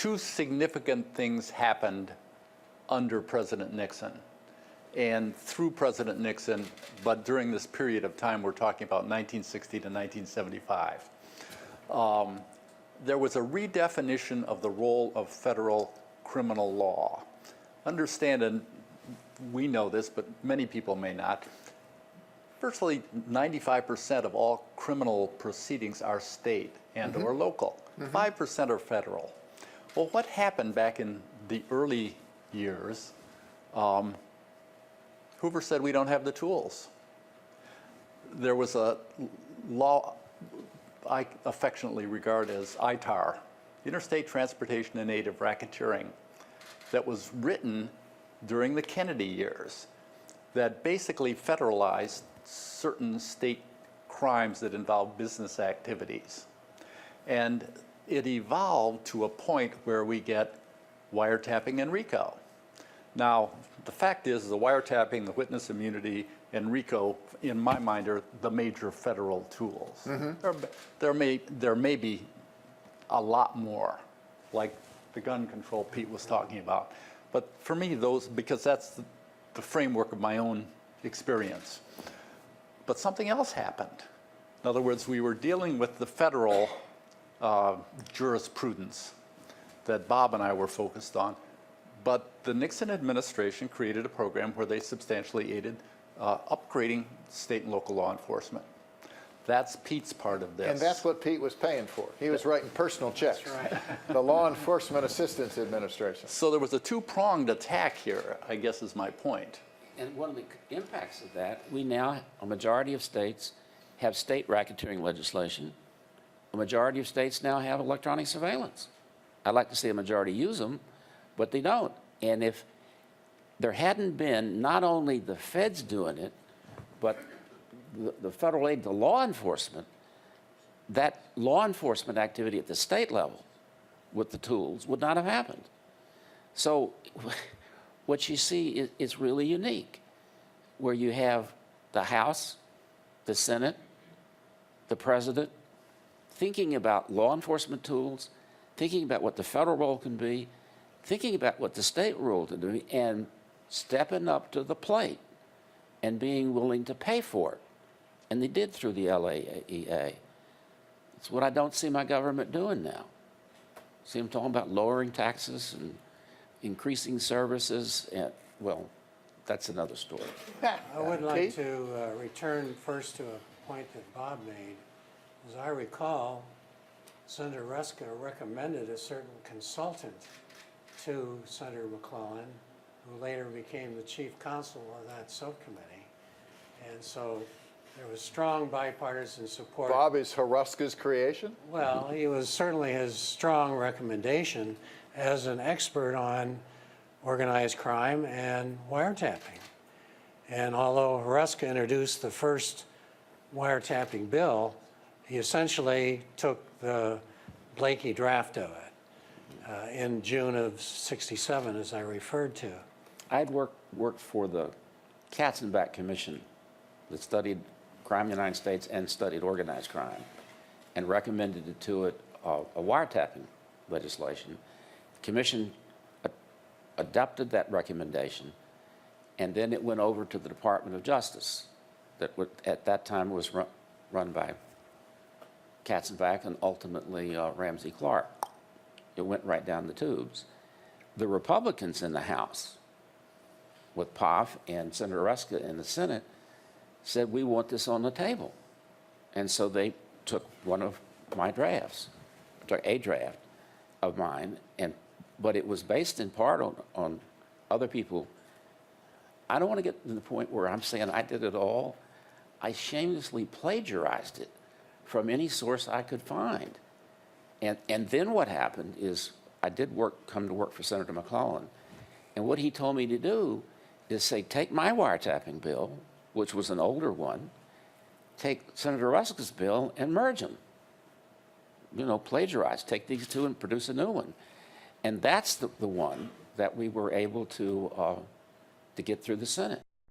two significant things happened under President Nixon and through President Nixon, but during this period of time we're talking about 1960 to 1975. There was a redefinition of the role of federal criminal law. Understand, and we know this, but many people may not, virtually 95% of all criminal proceedings are state and or local. 5% are federal. Well, what happened back in the early years? Hoover said we don't have the tools. There was a law I affectionately regard as ITAR, Interstate Transportation and Aid of Racketeering, that was written during the Kennedy years that basically federalized certain state crimes that involve business activities. And it evolved to a point where we get wiretapping and RICO. Now, the fact is the wiretapping, the witness immunity, and RICO, in my mind, are the major federal tools. There may be a lot more, like the gun control Pete was talking about. But for me, those, because that's the framework of my own experience. But something else happened. In other words, we were dealing with the federal jurisprudence that Bob and I were focused on. But the Nixon administration created a program where they substantially aided upgrading state and local law enforcement. That's Pete's part of this. And that's what Pete was paying for. He was writing personal checks. That's right. The Law Enforcement Assistance Administration. So there was a two-pronged attack here, I guess is my point. And one of the impacts of that, we now, a majority of states have state racketeering legislation. A majority of states now have electronic surveillance. I'd like to see a majority use them, but they don't. And if there hadn't been not only the feds doing it, but the federal aid to law enforcement, that law enforcement activity at the state level with the tools would not have happened. So what you see is really unique, where you have the House, the Senate, the President, thinking about law enforcement tools, thinking about what the federal role can be, thinking about what the state role can be, and stepping up to the plate and being willing to pay for it. And they did through the LAEA. It's what I don't see my government doing now. See them talking about lowering taxes and increasing services, and, well, that's another story. I would like to return first to a point that Bob made. As I recall, Senator Ruska recommended a certain consultant to Senator McClellan, who later became the chief counsel of that subcommittee. And so there was strong bipartisan support. Bob is Haruska's creation? Well, he was certainly his strong recommendation as an expert on organized crime and wiretapping. And although Haruska introduced the first wiretapping bill, he essentially took the Blakey draft of it in June of '67, as I referred to. I'd worked for the Katzenbach Commission that studied crime in the United States and studied organized crime, and recommended it to it a wiretapping legislation. The commission adopted that recommendation, and then it went over to the Department of Justice, that at that time was run by Katzenbach and ultimately Ramsey Clark. It went right down the tubes. The Republicans in the House, with Poff and Senator Ruska in the Senate, said, we want this on the table. And so they took one of my drafts, took a draft of mine, but it was based in part on other people. I don't want to get to the point where I'm saying I did it all. I shamelessly plagiarized it from any source I could find. And then what happened is I did come to work for Senator McClellan. And what he told me to do is say, take my wiretapping bill, which was an older one, take Senator Ruska's bill and merge them. You know, plagiarize, take these two and produce a new one. And that's the one that we were able to get through the Senate.